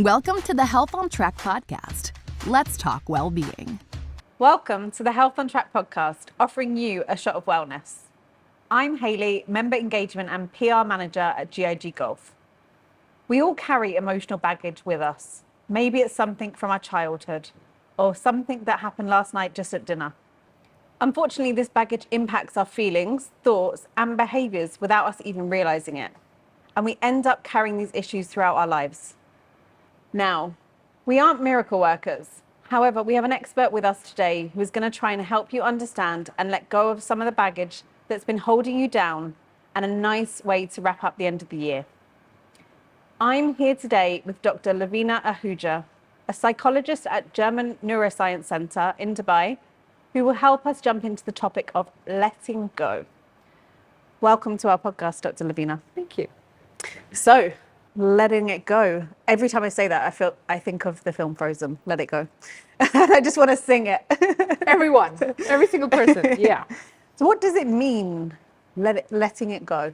Welcome to the Health on Track podcast. Let's talk well-being. Welcome to the Health on Track podcast, offering you a shot of wellness. I'm Hayley, Member Engagement and PR Manager at GIG Golf. We all carry emotional baggage with us. Maybe it's something from our childhood or something that happened last night just at dinner. Unfortunately, this baggage impacts our feelings, thoughts, and behaviors without us even realizing it. And we end up carrying these issues throughout our lives. Now, we aren't miracle workers. However, we have an expert with us today who is going to try and help you understand and let go of some of the baggage that's been holding you down, and a nice way to wrap up the end of the year. I'm here today with Dr. Lavina Ahuja, a psychologist at German Neuroscience Center in Dubai, who will help us jump into the topic of letting go. Welcome to our podcast, Dr. Lavina. Thank you. So, letting it go. Every time I say that, I think of the film Frozen, Let It Go. I just want to sing it. Everyone, every single person, yeah. So what does it mean, letting it go?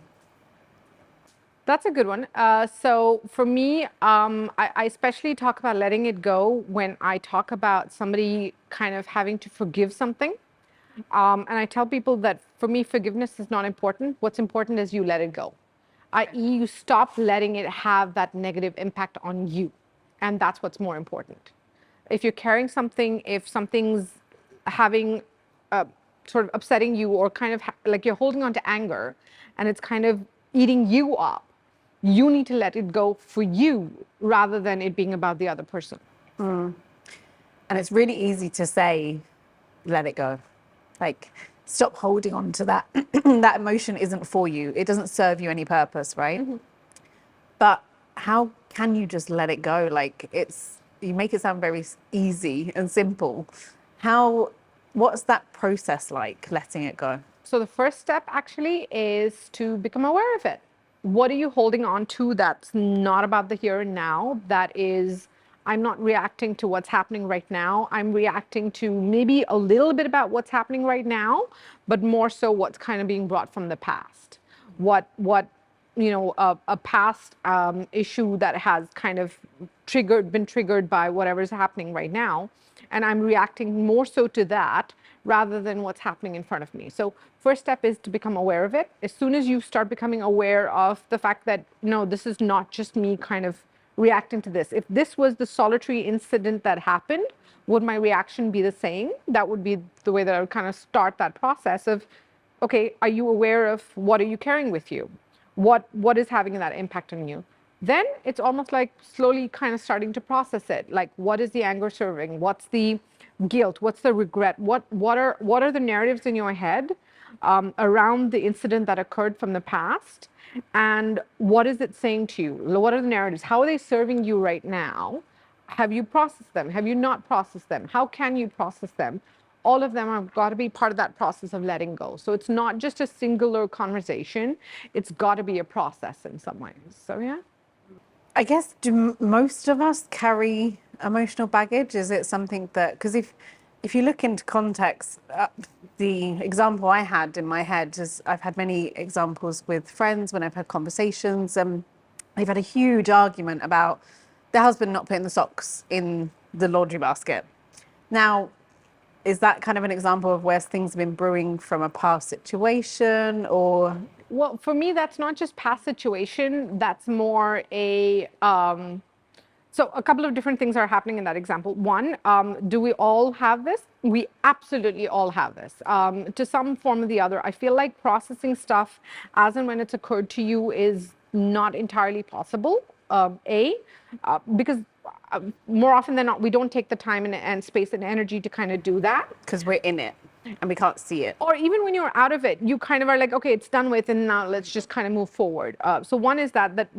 That's a good one. So for me, I especially talk about letting it go when I talk about somebody kind of having to forgive something. And I tell people that for me, forgiveness is not important. What's important is you let it go. I.e., you stop letting it have that negative impact on you. And that's what's more important. If you're carrying something, if something's having sort of upsetting you, or kind of like you're holding on to anger and it's kind of eating you up, you need to let it go for you rather than it being about the other person. And it's really easy to say, let it go. Like, stop holding on to that. That emotion isn't for you. It doesn't serve you any purpose, right? Mm-hmm. But how can you just let it go? Like, you make it sound very easy and simple. What's that process like, letting it go? So the first step actually is to become aware of it. What are you holding on to that's not about the here and now? That is, I'm not reacting to what's happening right now. I'm reacting to maybe a little bit about what's happening right now, but more so what's kind of being brought from the past. What a past issue that has kind of been triggered by whatever's happening right now. And I'm reacting more so to that rather than what's happening in front of me. So first step is to become aware of it. As soon as you start becoming aware of the fact that, no, this is not just me kind of reacting to this. If this was the solitary incident that happened, would my reaction be the same? That would be the way that I would kind of start that process of, okay, are you aware of what are you carrying with you? What is having that impact on you? Then it's almost like slowly kind of starting to process it. Like, what is the anger serving? What's the guilt? What's the regret? What are the narratives in your head around the incident that occurred from the past? And what is it saying to you? What are the narratives? How are they serving you right now? Have you processed them? Have you not processed them? How can you process them? All of them have got to be part of that process of letting go. So it's not just a singular conversation. It's got to be a process in some ways. So, yeah. I guess, do most of us carry emotional baggage? Is it something that, because if you look into context, the example I had in my head is, I've had many examples with friends when I've had conversations, they've had a huge argument about their husband not putting the socks in the laundry basket. Now, is that kind of an example of where things have been brewing from a past situation, or? Well, for me, that's not just past situation. That's more so a couple of different things are happening in that example. One, do we all have this? We absolutely all have this to some form or the other. I feel like processing stuff as and when it's occurred to you is not entirely possible. Because more often than not, we don't take the time and space and energy to kind of do that. Because we're in it and we can't see it. Or even when you're out of it, you kind of are like, okay, it's done with, and now let's just kind of move forward. So one is that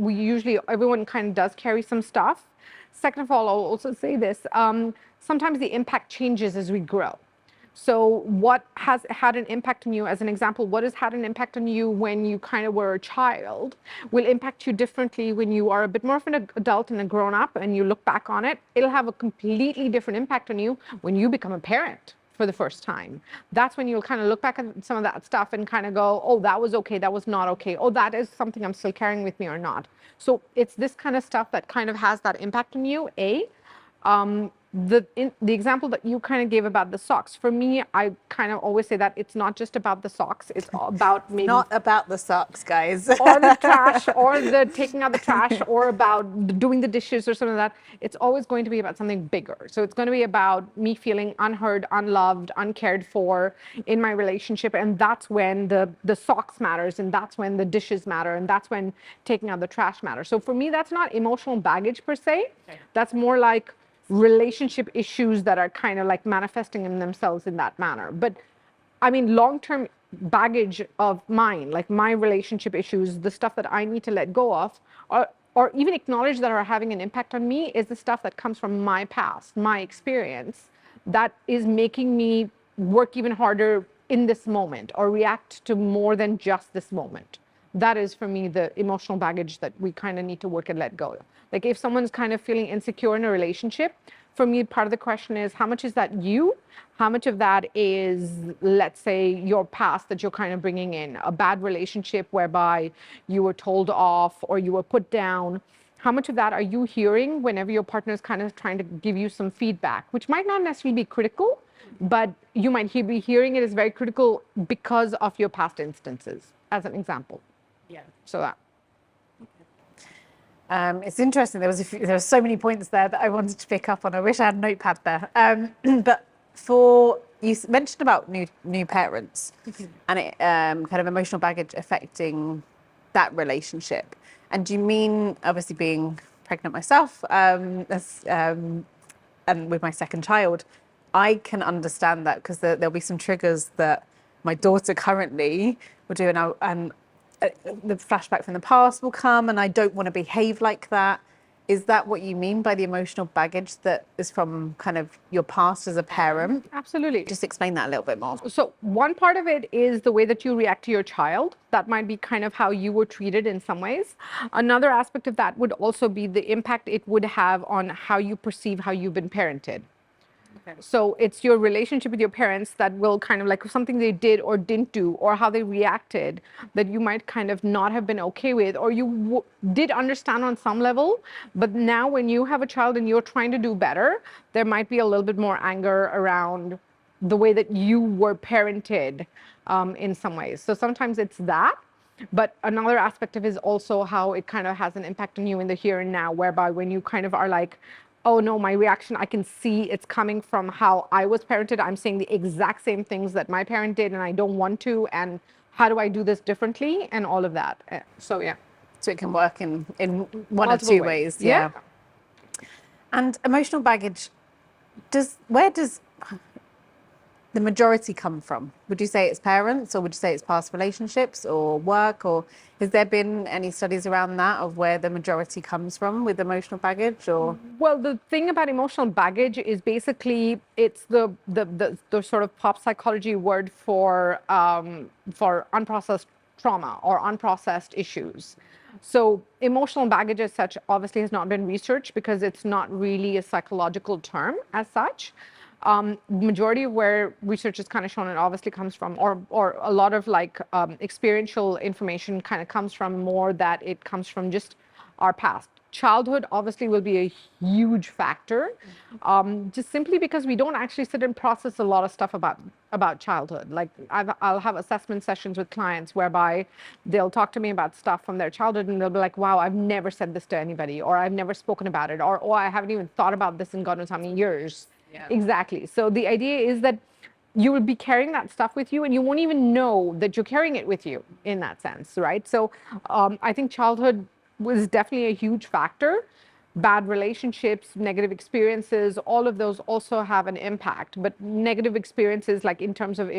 everyone kind of does carry some stuff. Second of all, I'll also say this, sometimes the impact changes as we grow. So what has had an impact on you, as an example, what has had an impact on you when you kind of were a child will impact you differently when you are a bit more of an adult and a grown up and you look back on it. It'll have a completely different impact on you when you become a parent, for the first time. That's when you'll kind of look back at some of that stuff and kind of go, oh, that was okay, that was not okay. Oh, that is something I'm still carrying with me or not. So it's this kind of stuff that kind of has that impact on you, the example that you kind of gave about the socks, for me, I kind of always say that it's not just about the socks, it's about maybe Not about the socks, guys. or the trash or the taking out the trash or about doing the dishes or something like that. It's always going to be about something bigger. So it's going to be about me feeling unheard, unloved, uncared for in my relationship, and that's when the socks matters, and that's when the dishes matter, and that's when taking out the trash matters. So for me, that's not emotional baggage per se. Okay. That's more like relationship issues that are kind of like manifesting in themselves in that manner. But I mean, long-term baggage of mine, like my relationship issues, the stuff that I need to let go of, or even acknowledge that are having an impact on me, is the stuff that comes from my past, my experience, that is making me work even harder in this moment or react to more than just this moment. That is, for me, the emotional baggage that we kind of need to work and let go of. Like if someone's kind of feeling insecure in a relationship, for me, part of the question is, how much is that you? How much of that is, let's say, your past that you're kind of bringing in? A bad relationship whereby you were told off or you were put down. How much of that are you hearing whenever your partner is kind of trying to give you some feedback, which might not necessarily be critical, but you might be hearing it as very critical because of your past instances, as an example. Yeah. So that. It's interesting. There were so many points there that I wanted to pick up on. I wish I had a notepad there. But you mentioned about new parents and it kind of emotional baggage affecting that relationship. And do you mean, obviously being pregnant myself, and with my second child, I can understand that because there'll be some triggers that my daughter currently will do, and the flashback from the past will come, and I don't want to behave like that. Is that what you mean by the emotional baggage that is from kind of your past as a parent? Absolutely. Just explain that a little bit more. So one part of it is the way that you react to your child. That might be kind of how you were treated in some ways. Another aspect of that would also be the impact it would have on how you perceive how you've been parented. So it's your relationship with your parents that will kind of like something they did or didn't do, or how they reacted, that you might kind of not have been okay with, or you did understand on some level, but now when you have a child and you're trying to do better, there might be a little bit more anger around the way that you were parented in some ways. So sometimes it's that. But another aspect of it is also how it kind of has an impact on you in the here and now, whereby when you kind of are like, oh no, my reaction, I can see it's coming from how I was parented. I'm saying the exact same things that my parent did and I don't want to. And how do I do this differently? And all of that. So yeah. So it can work in one Multiple or two ways. Yeah. And emotional baggage, where does the majority come from? Would you say it's parents, or would you say it's past relationships or work, or has there been any studies around that of where the majority comes from with emotional baggage? Or well, the thing about emotional baggage is basically it's the sort of pop psychology word for unprocessed trauma or unprocessed issues. So emotional baggage as such obviously has not been researched because it's not really a psychological term as such. Majority of where research has kind of shown it obviously comes from, or a lot of like experiential information kind of comes from more that it comes from just our past. Childhood obviously will be a huge factor, just simply because we don't actually sit and process a lot of stuff about childhood. Like I'll have assessment sessions with clients whereby they'll talk to me about stuff from their childhood and they'll be like, wow, I've never said this to anybody, or I've never spoken about it, or oh, I haven't even thought about this in God knows how many years. Yeah. Exactly. So the idea is that you will be carrying that stuff with you and you won't even know that you're carrying it with you in that sense, right? So I think childhood was definitely a huge factor. Bad relationships, negative experiences, all of those also have an impact. But negative experiences, like in terms of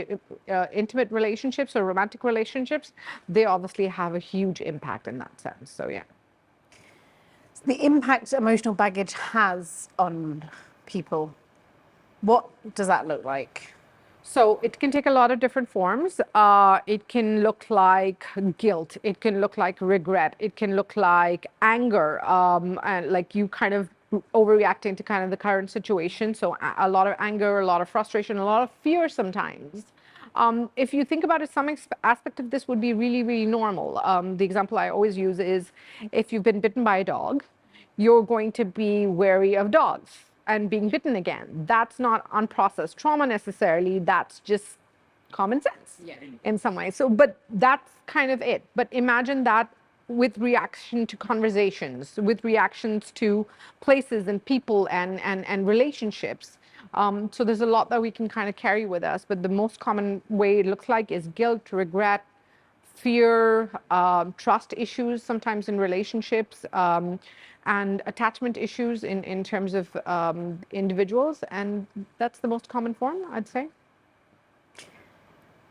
intimate relationships or romantic relationships, they obviously have a huge impact in that sense. So yeah. The impact emotional baggage has on people, what does that look like? So it can take a lot of different forms. It can look like guilt. It can look like regret. It can look like anger. And like you kind of overreacting to kind of the current situation. So a lot of anger, a lot of frustration, a lot of fear sometimes. If you think about it, some aspect of this would be really, really normal. The example I always use is if you've been bitten by a dog, you're going to be wary of dogs and being bitten again. That's not unprocessed trauma necessarily. That's just common sense in some way. So, but that's kind of it. But imagine that with reaction to conversations, with reactions to places and people and relationships. So there's a lot that we can kind of carry with us, but the most common way it looks like is guilt, regret, fear, trust issues sometimes in relationships, and attachment issues in terms of individuals. And that's the most common form, I'd say.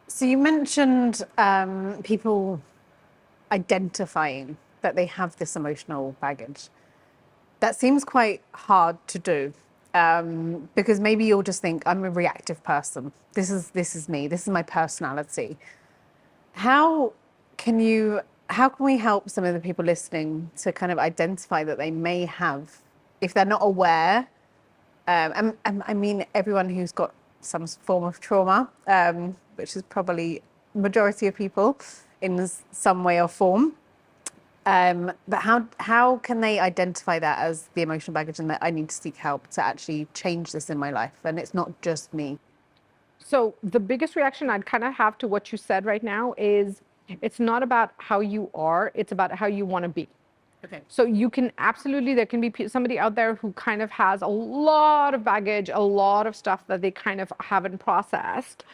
So you mentioned people identifying that they have this emotional baggage. That seems quite hard to do, because maybe you'll just think, I'm a reactive person. This is me. This is my personality. How can we help some of the people listening to kind of identify that they may have, if they're not aware, and I mean everyone who's got some form of trauma, which is probably majority of people in some way or form. But how can they identify that as the emotional baggage and that I need to seek help to actually change this in my life and it's not just me? So the biggest reaction I'd kind of have to what you said right now is it's not about how you are, it's about how you want to be. Okay. So you can absolutely, there can be somebody out there who kind of has a lot of baggage, a lot of stuff that they kind of haven't processed,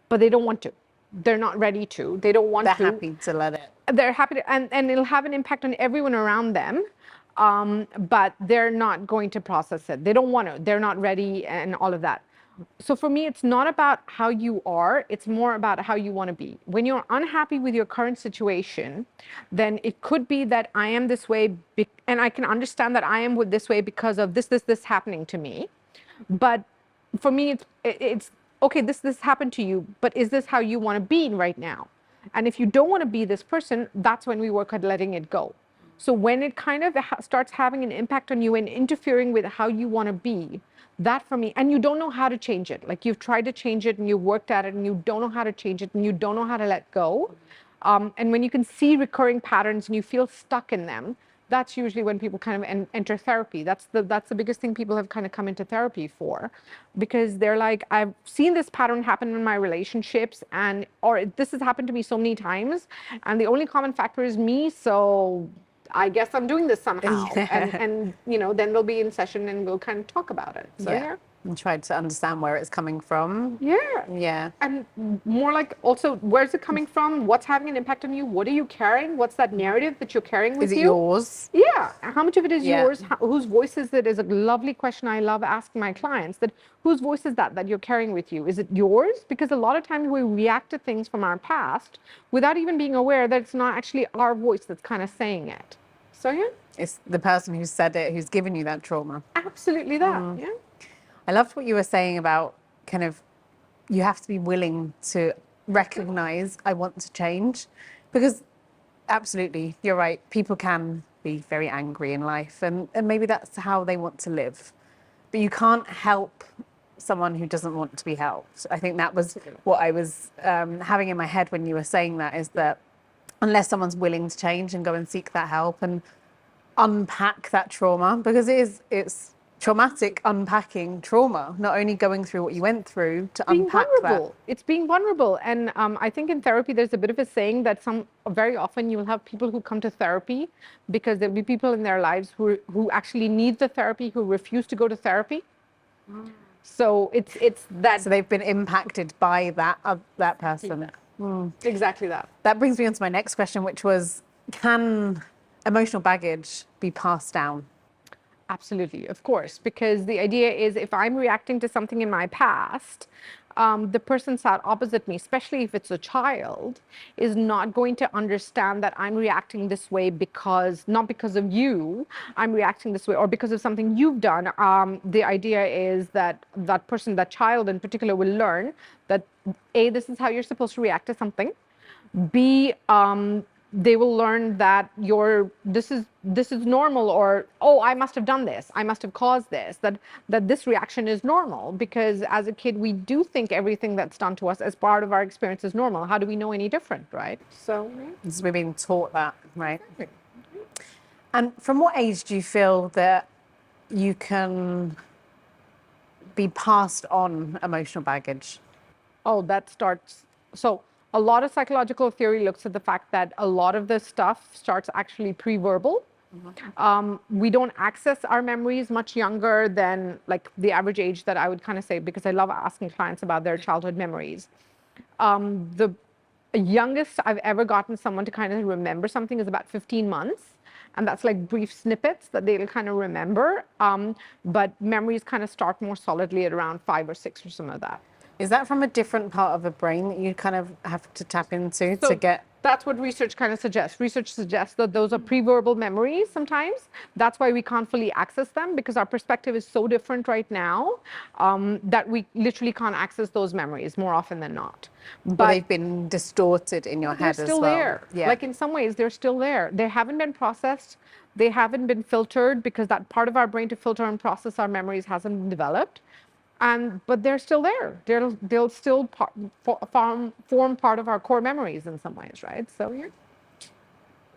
but they don't want to. They're not ready to. They don't want to. They're happy to let it. They're happy to, and it'll have an impact on everyone around them, but they're not going to process it. They don't want to. They're not ready and all of that. So for me, it's not about how you are, it's more about how you want to be. When you're unhappy with your current situation, then it could be that I am this way, and I can understand that I am this way because of this happening to me. But for me, it's okay, this happened to you, but is this how you want to be right now? And if you don't want to be this person, that's when we work at letting it go. So when it kind of starts having an impact on you and interfering with how you want to be, that for me, and you don't know how to change it. Like you've tried to change it and you've worked at it and you don't know how to change it and you don't know how to let go. And when you can see recurring patterns and you feel stuck in them, that's usually when people kind of enter therapy. That's the biggest thing people have kind of come into therapy for, because they're like, I've seen this pattern happen in my relationships, or this has happened to me so many times, and the only common factor is me. So I guess I'm doing this somehow. And then we'll be in session and we'll kind of talk about it. So yeah. And try to understand where it's coming from. Yeah. And more like also, where's it coming from? What's having an impact on you? What are you carrying? What's that narrative that you're carrying with you? Is it yours? Yeah. How much of it is yours? Whose voice is it? Is a lovely question I love asking my clients. That whose voice is that you're carrying with you? Is it yours? Because a lot of times we react to things from our past without even being aware that it's not actually our voice that's kind of saying it. So yeah. It's the person who said it, who's given you that trauma. Absolutely that. Yeah. I loved what you were saying about kind of, you have to be willing to recognize I want to change, because absolutely, you're right. People can be very angry in life and maybe that's how they want to live, but you can't help someone who doesn't want to be helped. I think that was what I was having in my head when you were saying that, is that unless someone's willing to change and go and seek that help and unpack that trauma, because it's traumatic unpacking trauma, not only going through what you went through to unpack that. It's being vulnerable. And I think in therapy, there's a bit of a saying that very often you'll have people who come to therapy because there'll be people in their lives who actually need the therapy, who refuse to go to therapy. So it's that. So they've been impacted by that person. Exactly that. That brings me on to my next question, which was, can emotional baggage be passed down? Absolutely, of course, because the idea is if I'm reacting to something in my past, the person sat opposite me, especially if it's a child, is not going to understand that I'm reacting this way not because of you, I'm reacting this way, or because of something you've done. The idea is that that person, that child in particular, will learn that A, this is how you're supposed to react to something. B, they will learn that this is normal, or oh, I must have done this, I must have caused this, that this reaction is normal, because as a kid we do think everything that's done to us as part of our experience is normal. How do we know any different, right? So Because we've been taught that, right? And from what age do you feel that you can be passed on emotional baggage? oh, that starts. So a lot of psychological theory looks at the fact that a lot of this stuff starts actually pre-verbal. We don't access our memories much younger than like the average age that I would kind of say, because I love asking clients about their childhood memories. The youngest I've ever gotten someone to kind of remember something is about 15 months. And that's like brief snippets that they'll kind of remember. But memories kind of start more solidly at around 5 or 6 or something like that. Is that from a different part of the brain that you kind of have to tap into to get? That's what research kind of suggests. Research suggests that those are pre-verbal memories sometimes. That's why we can't fully access them, because our perspective is so different right now that we literally can't access those memories more often than not. But they've been distorted in your head as well. They're still there. Yeah. Like in some ways, they're still there. They haven't been processed. They haven't been filtered, because that part of our brain to filter and process our memories hasn't been developed. But they're still there. They'll still form part of our core memories in some ways, right? So yeah.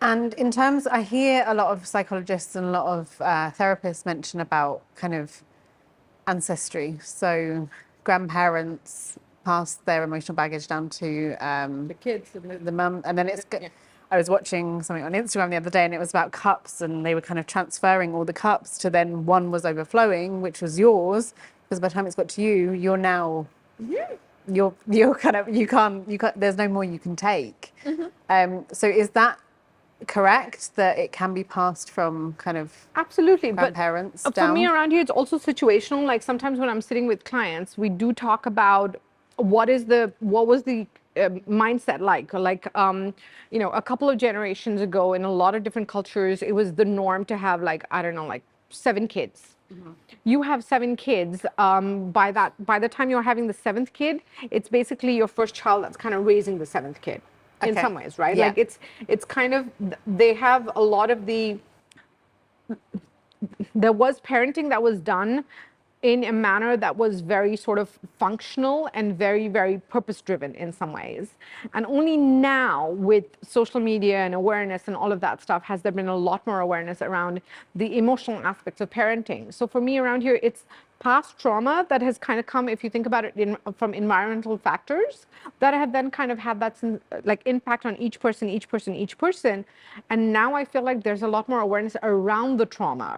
And in terms, I hear a lot of psychologists and a lot of therapists mention about kind of ancestry. So grandparents pass their emotional baggage down to The kids. the mum, and then it's. I was watching something on Instagram the other day, and it was about cups, and they were kind of transferring all the cups to then one was overflowing, which was yours. Because by the time it's got to you, you're now, you're kind of, you can't, there's no more you can take. So is that correct, that it can be passed from kind of absolutely grandparents but down? For me around here, it's also situational. Like sometimes when I'm sitting with clients, we do talk about what was the mindset like you know, a couple of generations ago in a lot of different cultures, it was the norm to have like, I don't know, like 7 kids. You have 7 kids. By the time you're having the 7th kid, it's basically your first child that's kind of raising the 7th kid in some ways, right? Yeah. Like it's kind of, they have a lot of there was parenting that was done in a manner that was very sort of functional and very, very purpose driven in some ways. And only now with social media and awareness and all of that stuff has there been a lot more awareness around the emotional aspects of parenting. So for me around here, it's past trauma that has kind of come, if you think about it, from environmental factors that have then kind of had that like impact on each person. And now I feel like there's a lot more awareness around the trauma,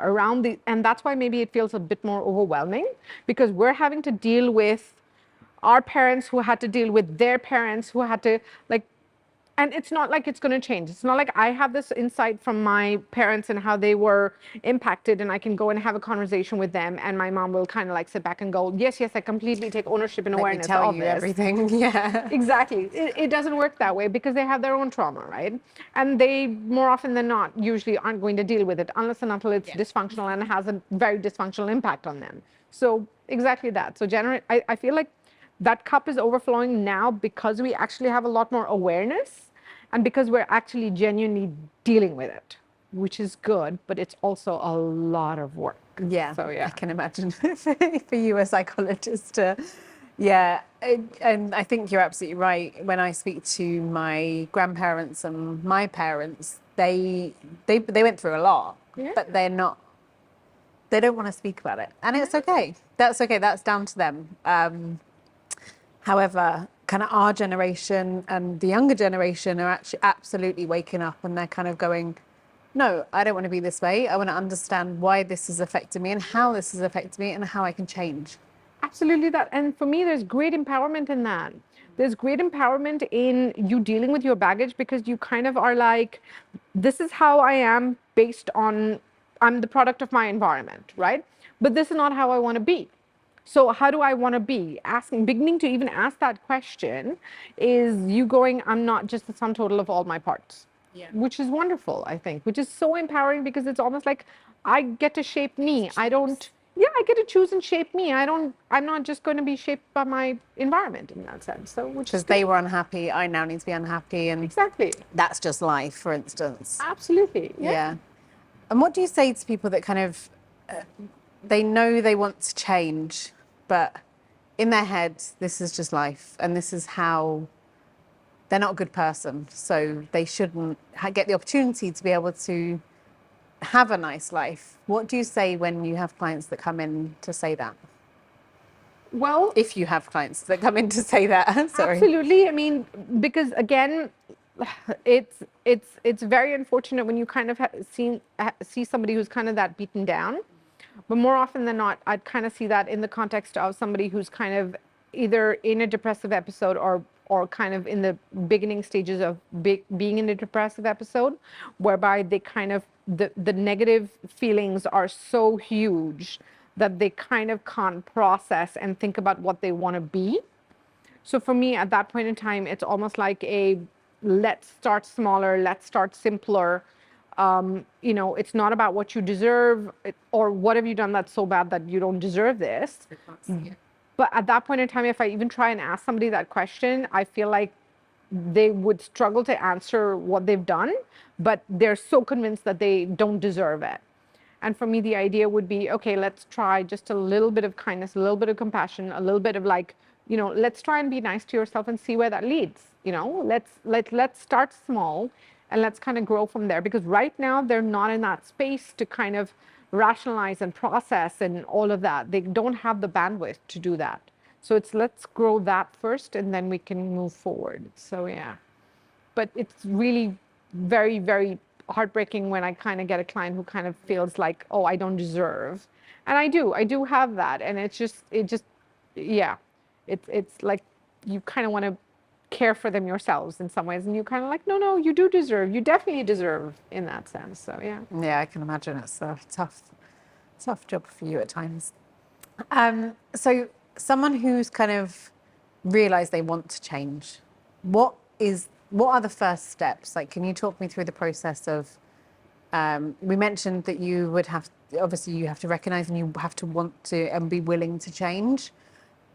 and that's why maybe it feels a bit more overwhelming, because we're having to deal with our parents who had to deal with their parents who had to like. And it's not like it's going to change. It's not like I have this insight from my parents and how they were impacted, and I can go and have a conversation with them, and my mom will kind of like sit back and go, yes, I completely take ownership and awareness tell of you this. everything. Yeah. Exactly. It doesn't work that way, because they have their own trauma, right? And they, more often than not, usually aren't going to deal with it unless and until it's dysfunctional and has a very dysfunctional impact on them. So exactly that. So I feel like that cup is overflowing now because we actually have a lot more awareness, and because we're actually genuinely dealing with it, which is good, but it's also a lot of work. Yeah, So, yeah. I can imagine for you, a psychologist, to, and I think you're absolutely right. When I speak to my grandparents and my parents, they went through a lot, but they don't want to speak about it, and it's okay. That's okay. That's down to them. However, kind of our generation and the younger generation are actually absolutely waking up, and they're kind of going, no, I don't want to be this way. I want to understand why this has affected me and how this has affected me and how I can change. Absolutely that. And for me, there's great empowerment in that. There's great empowerment in you dealing with your baggage, because you kind of are like, this is how I am based on, I'm the product of my environment, right? But this is not how I want to be. So how do I want to be? Beginning to even ask that question is you going, I'm not just the sum total of all my parts, which is wonderful, I think, which is so empowering, because it's almost like I get to shape me. I don't, yeah, I get to choose and shape me. I'm not just going to be shaped by my environment in that sense. So, which Because is they good. were unhappy, I now need to be unhappy, and Exactly. that's just life, for instance. Absolutely. Yeah. Yeah. And what do you say to people that kind of, they know they want to change, but in their head, this is just life, and this is how they're not a good person, so they shouldn't get the opportunity to be able to have a nice life. What do you say when you have clients that come in to say that? Well, If you have clients that come in to say that, sorry. absolutely. I mean, because again, it's very unfortunate when you kind of see somebody who's kind of that beaten down. But more often than not, I'd kind of see that in the context of somebody who's kind of either in a depressive episode or kind of in the beginning stages of being in a depressive episode, whereby they kind of the negative feelings are so huge that they kind of can't process and think about what they want to be. So for me, at that point in time, it's almost like a let's start smaller, let's start simpler. You know, it's not about what you deserve or what have you done that's so bad that you don't deserve this. But at that point in time, if I even try and ask somebody that question, I feel like they would struggle to answer what they've done, but they're so convinced that they don't deserve it. And for me, the idea would be, okay, let's try just a little bit of kindness, a little bit of compassion, a little bit of like, you know, let's try and be nice to yourself and see where that leads. You know, let's start small and let's kind of grow from there. Because right now they're not in that space to kind of rationalize and process and all of that. They don't have the bandwidth to do that. So it's let's grow that first and then we can move forward. So yeah. But it's really very, very heartbreaking when I kind of get a client who kind of feels like, oh, I don't deserve. And I do have that. And it just, yeah, it's like you kind of want to care for them yourselves in some ways. And you kind of like, no, you do deserve, you definitely deserve in that sense. So yeah. Yeah, I can imagine it's a tough job for you at times. So someone who's kind of realized they want to change, what are the first steps? Like, can you talk me through the process of, we mentioned that you would have, obviously you have to recognize and you have to want to and be willing to change.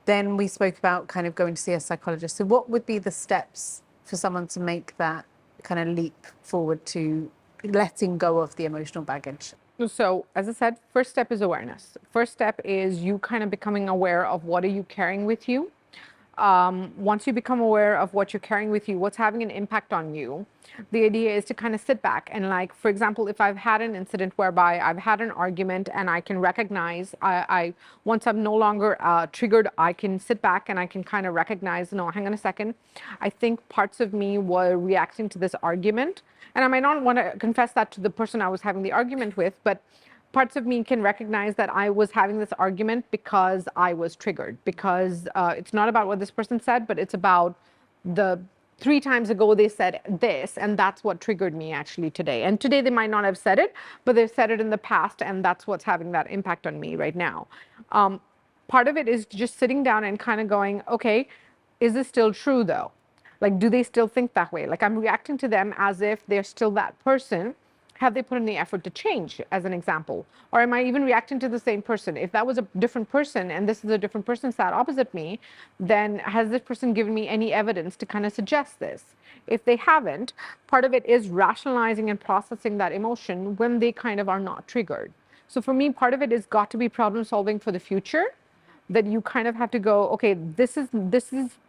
Then we spoke about kind of going to see a psychologist. So what would be the steps for someone to make that kind of leap forward to letting go of the emotional baggage? So as I said, first step is awareness. First step is you kind of becoming aware of what are you carrying with you. Once you become aware of what you're carrying with you, what's having an impact on you, the idea is to kind of sit back and, like, for example, if I've had an incident whereby I've had an argument and I can recognize, once I'm no longer triggered, I can sit back and I can kind of recognize, no, hang on a second, I think parts of me were reacting to this argument. And I might not want to confess that to the person I was having the argument with, but parts of me can recognize that I was having this argument because I was triggered, because it's not about what this person said, but it's about the 3 times ago they said this, and that's what triggered me actually today. And today they might not have said it, but they've said it in the past, and that's what's having that impact on me right now. Part of it is just sitting down and kind of going, okay, is this still true though? Like, do they still think that way? Like, I'm reacting to them as if they're still that person. Have they put in the effort to change, as an example? Or am I even reacting to the same person? If that was a different person and this is a different person sat opposite me, then has this person given me any evidence to kind of suggest this? If they haven't, part of it is rationalizing and processing that emotion when they kind of are not triggered. So for me, part of it is got to be problem solving for the future, that you kind of have to go, okay, this is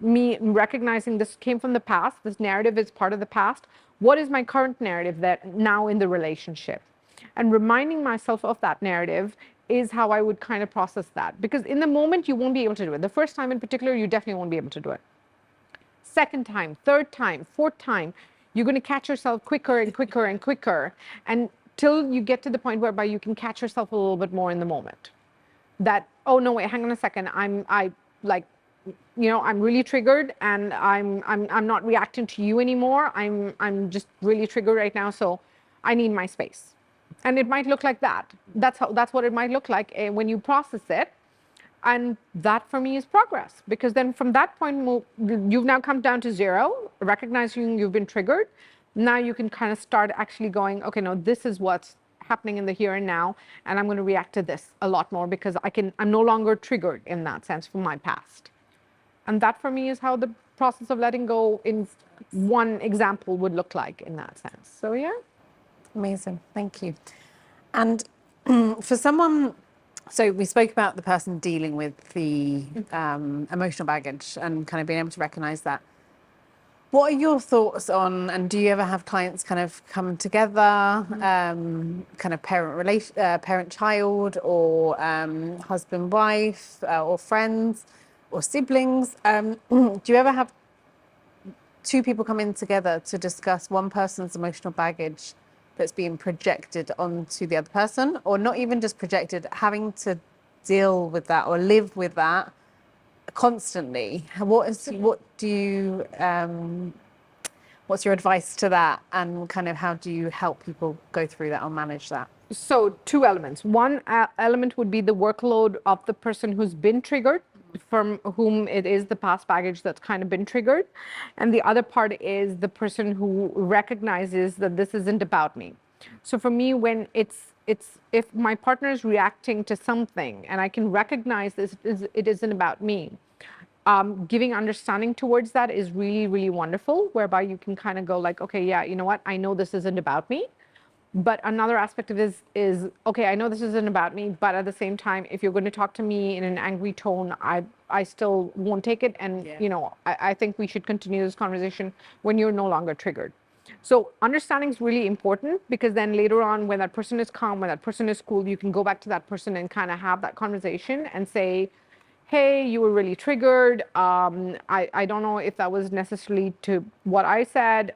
me recognizing this came from the past. This narrative is part of the past. What is my current narrative that now in the relationship? And reminding myself of that narrative is how I would kind of process that. Because in the moment, you won't be able to do it. The first time in particular, you definitely won't be able to do it. Second time, third time, fourth time, you're going to catch yourself quicker and quicker and quicker until you get to the point whereby you can catch yourself a little bit more in the moment. That, oh no, wait, hang on a second, I'm really triggered and I'm not reacting to you anymore. I'm just really triggered right now, so I need my space. And it might look like that. That's what it might look like when you process it. And that for me is progress, because then from that point, you've now come down to zero, recognizing you've been triggered. Now you can kind of start actually going, okay, no, this is what's happening in the here and now, and I'm going to react to this a lot more because I'm no longer triggered in that sense from my past. And that for me is how the process of letting go in one example would look like in that sense. So yeah. Amazing. Thank you. And for someone, so we spoke about the person dealing with the emotional baggage and kind of being able to recognize that. What are your thoughts on, and do you ever have clients kind of come together, kind of parent-child, or husband-wife, or friends, or siblings? Do you ever have two people come in together to discuss one person's emotional baggage that's being projected onto the other person, or not even just projected, having to deal with that or live with that constantly? What's your advice to that, and kind of how do you help people go through that or manage that? So two elements. One element would be the workload of the person who's been triggered, from whom it is the past baggage that's kind of been triggered. And the other part is the person who recognizes that this isn't about me. So for me, when it's if my partner is reacting to something and I can recognize it isn't about me, giving understanding towards that is really, really wonderful, whereby you can kind of go like, okay, yeah, you know what? I know this isn't about me. But another aspect of this is, okay, I know this isn't about me, but at the same time, if you're going to talk to me in an angry tone, I still won't take it. And, you know, I think we should continue this conversation when you're no longer triggered. So understanding is really important, because then later on, when that person is calm, when that person is cool, you can go back to that person and kind of have that conversation and say, hey, you were really triggered. I don't know if that was necessarily to what I said.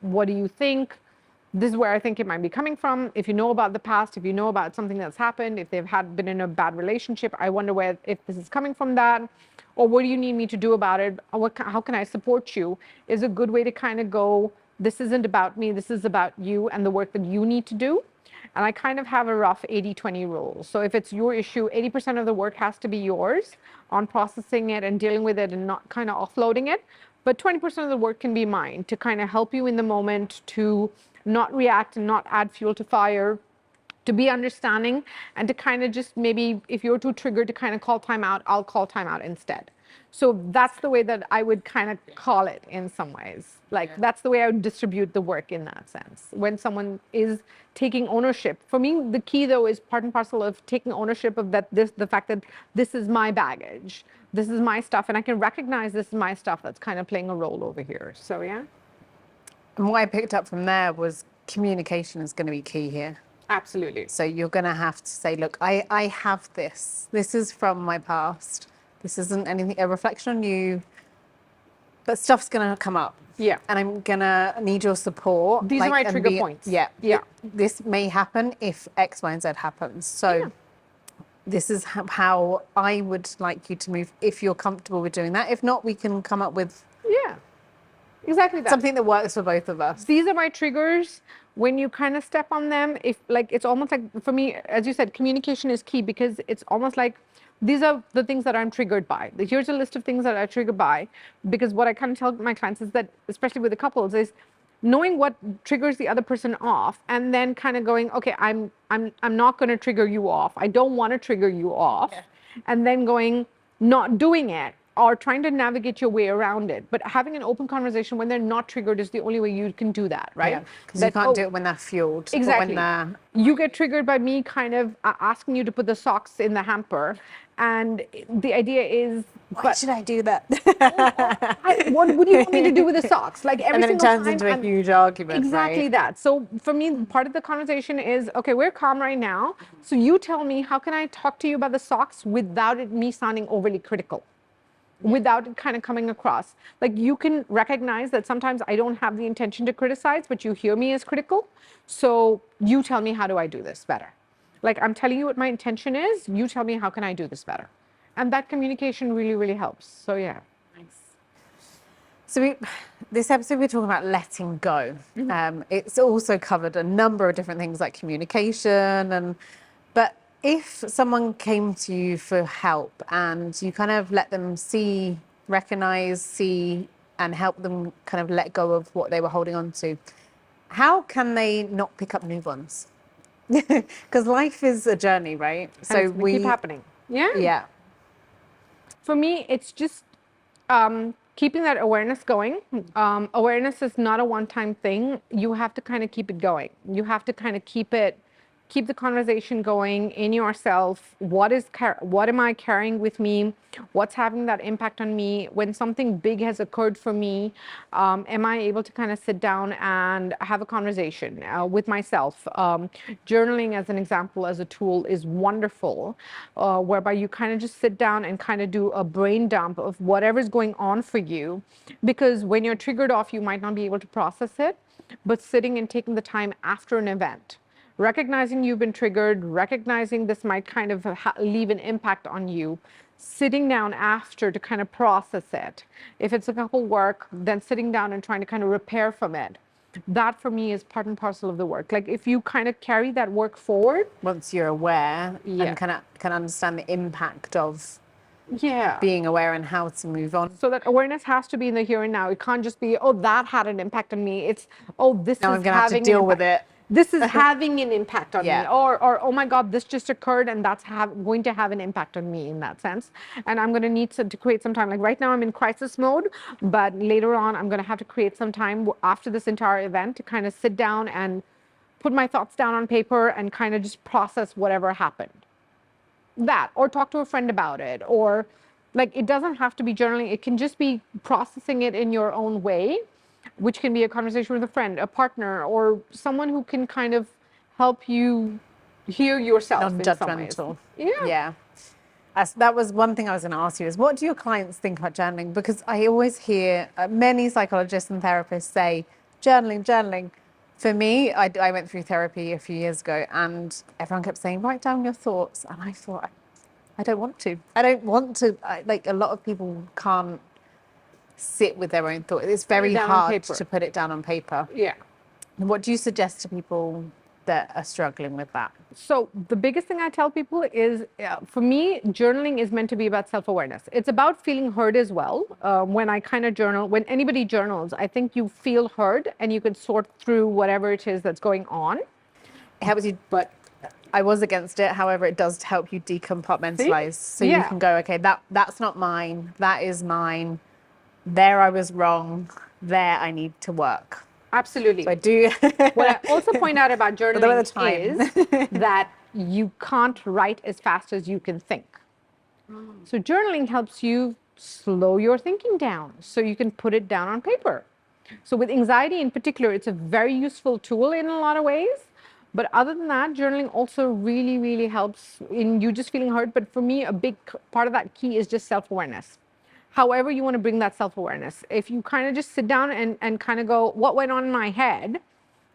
What do you think? This is where I think it might be coming from. If you know about the past, if you know about something that's happened, if they've been in a bad relationship, I wonder if this is coming from that, or what do you need me to do about it? How can I support you? Is a good way to kind of go, this isn't about me, this is about you and the work that you need to do. And I kind of have a rough 80-20 rule. So if it's your issue, 80% of the work has to be yours on processing it and dealing with it and not kind of offloading it. But 20% of the work can be mine to kind of help you in the moment, to not react and not add fuel to fire, to be understanding, and to kind of just maybe, if you're too triggered to kind of call time out, I'll call time out instead. So that's the way that I would kind of call it in some ways. Like, that's the way I would distribute the work in that sense. When someone is taking ownership. For me, the key though is part and parcel of taking ownership of the fact that this is my baggage. This is my stuff, and I can recognize this is my stuff that's kind of playing a role over here. So yeah. And what I picked up from there was communication is going to be key here. Absolutely. So you're going to have to say, look, I have this. This is from my past. This isn't anything, a reflection on you, but stuff's going to come up. Yeah. And I'm going to need your support. These are my trigger points. Yeah. Yeah. This may happen if X, Y, and Z happens. So this is how I would like you to move, if you're comfortable with doing that. If not, we can come up with exactly that. something that works for both of us. These are my triggers. When you kind of step on them, if like, it's almost like, for me, as you said, communication is key, because it's almost like, these are the things that I'm triggered by. Here's a list of things that I'm triggered by, because what I kind of tell my clients is that, especially with the couples, is knowing what triggers the other person off, and then kind of going, okay, I'm not going to trigger you off. I don't want to trigger you off. And then going, not doing it, or trying to navigate your way around it. But having an open conversation when they're not triggered is the only way you can do that, right? Because you can't do it when they're fueled. Exactly. When you get triggered by me kind of asking you to put the socks in the hamper. And the idea is, why should I do that? What would you want me to do with the socks? Like every and then single it turns time, into a huge argument. Exactly right? that. So for me, part of the conversation is, okay, we're calm right now. So you tell me, how can I talk to you about the socks without me sounding overly critical? Without it kind of coming across. Like, you can recognize that sometimes I don't have the intention to criticize, but you hear me as critical. So you tell me, how do I do this better? Like, I'm telling you what my intention is. You tell me, how can I do this better? And that communication really, really helps. So yeah. Nice. So this episode, we're talking about letting go. It's also covered a number of different things like communication, but if someone came to you for help and you kind of let them recognize, and help them kind of let go of what they were holding on to, how can they not pick up new ones? Because life is a journey, right? So it's gonna keep happening. Yeah. For me, it's just keeping that awareness going. Awareness is not a one-time thing. You have to kind of keep it going. You have to kind of keep the conversation going in yourself. What am I carrying with me? What's having that impact on me? When something big has occurred for me, am I able to kind of sit down and have a conversation with myself? Journaling, as an example, as a tool, is wonderful, whereby you kind of just sit down and kind of do a brain dump of whatever's going on for you. Because when you're triggered off, you might not be able to process it, but sitting and taking the time after an event, recognizing you've been triggered, recognizing this might kind of leave an impact on you, sitting down after to kind of process it. If it's a couple work, then sitting down and trying to kind of repair from it. That for me is part and parcel of the work. Like if you kind of carry that work forward. Once you're aware and can understand the impact of Yeah. being aware and how to move on. So that awareness has to be in the here and now. It can't just be, oh, that had an impact on me. It's, oh, this Now is I'm going to have to having deal an with impact. it. This is having an impact on Yeah. me, or oh my God, this just occurred and that's going to have an impact on me in that sense. And I'm going to need to create some time. Like right now I'm in crisis mode, but later on I'm going to have to create some time after this entire event to kind of sit down and put my thoughts down on paper and kind of just process whatever happened. That, or talk to a friend about it, or like it doesn't have to be journaling. It can just be processing it in your own way, which can be a conversation with a friend, a partner, or someone who can kind of help you hear yourself in some ways. Non-judgmental. Yeah. Yeah. That was one thing I was going to ask you is what do your clients think about journaling? Because I always hear many psychologists and therapists say journaling. For me, I went through therapy a few years ago and everyone kept saying, write down your thoughts. And I thought, I don't want to. Like a lot of people can't sit with their own thoughts. It's very hard to put it down on paper. Yeah. What do you suggest to people that are struggling with that? So the biggest thing I tell people is, for me, journaling is meant to be about self-awareness. It's about feeling heard as well. When I kind of journal, when anybody journals, I think you feel heard and you can sort through whatever it is that's going on. It helps you, but I was against it. However, it does help you decompartmentalize. So you can go, okay, that's not mine. That is mine. There I was wrong. There I need to work. Absolutely. So I do. What I also point out about journaling is that you can't write as fast as you can think. So journaling helps you slow your thinking down so you can put it down on paper. So with anxiety in particular, it's a very useful tool in a lot of ways. But other than that, journaling also really, really helps in you just feeling heard. But for me, a big part of that key is just self-awareness. However you want to bring that self-awareness. If you kind of just sit down and kind of go, what went on in my head?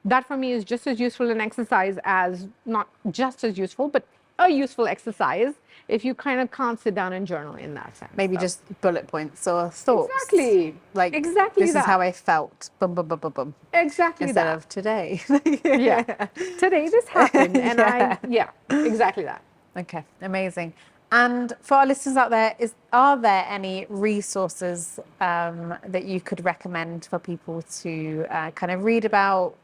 That for me is just as useful an exercise as, not just as useful, but a useful exercise if you kind of can't sit down and journal in that sense. Maybe just bullet points or thoughts. Exactly. Like, exactly this is how I felt. Boom, boom, boom, boom, boom. Exactly Instead that. of today. Yeah. Today this happened and exactly that. Okay, amazing. And for our listeners out there, are there any resources that you could recommend for people to kind of read about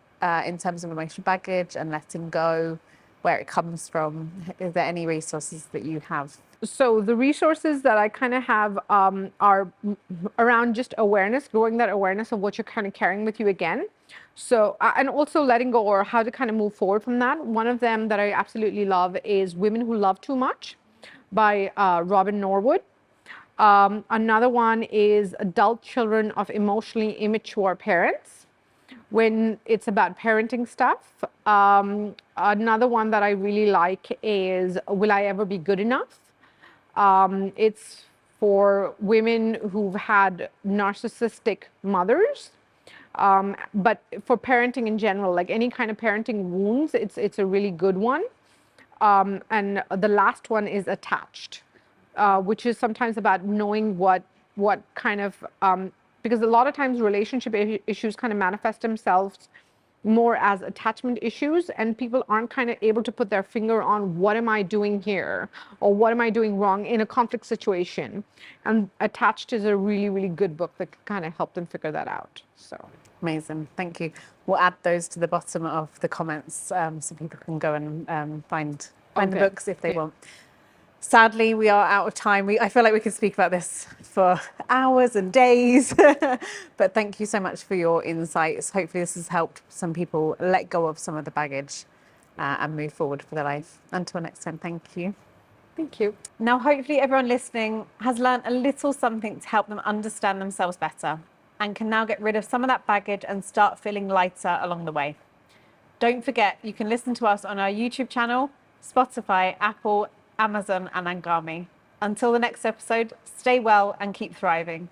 in terms of emotional baggage and letting go, where it comes from? Is there any resources that you have? So the resources that I kind of have are around just awareness, growing that awareness of what you're kind of carrying with you again. So, and also letting go or how to kind of move forward from that. One of them that I absolutely love is Women Who Love Too Much by Robin Norwood. Another one is Adult Children of Emotionally Immature Parents, when it's about parenting stuff. Another one that I really like is Will I Ever Be Good Enough? It's for women who've had narcissistic mothers, but for parenting in general, like any kind of parenting wounds, it's a really good one. And the last one is Attached, which is sometimes about knowing what kind of, because a lot of times relationship issues kind of manifest themselves more as attachment issues, and people aren't kind of able to put their finger on what am I doing here or what am I doing wrong in a conflict situation. And Attached is a really, really good book that can kind of help them figure that out. So Amazing. Thank you. We'll add those to the bottom of the comments so people can go and find the Okay. books if they Yeah. want. Sadly, we are out of time. I feel like we could speak about this for hours and days, but thank you so much for your insights. Hopefully this has helped some people let go of some of the baggage and move forward for their life. Until next time, thank you. Thank you. Now, hopefully everyone listening has learned a little something to help them understand themselves better and can now get rid of some of that baggage and start feeling lighter along the way. Don't forget, you can listen to us on our YouTube channel, Spotify, Apple, Amazon, and Angami. Until the next episode, stay well and keep thriving.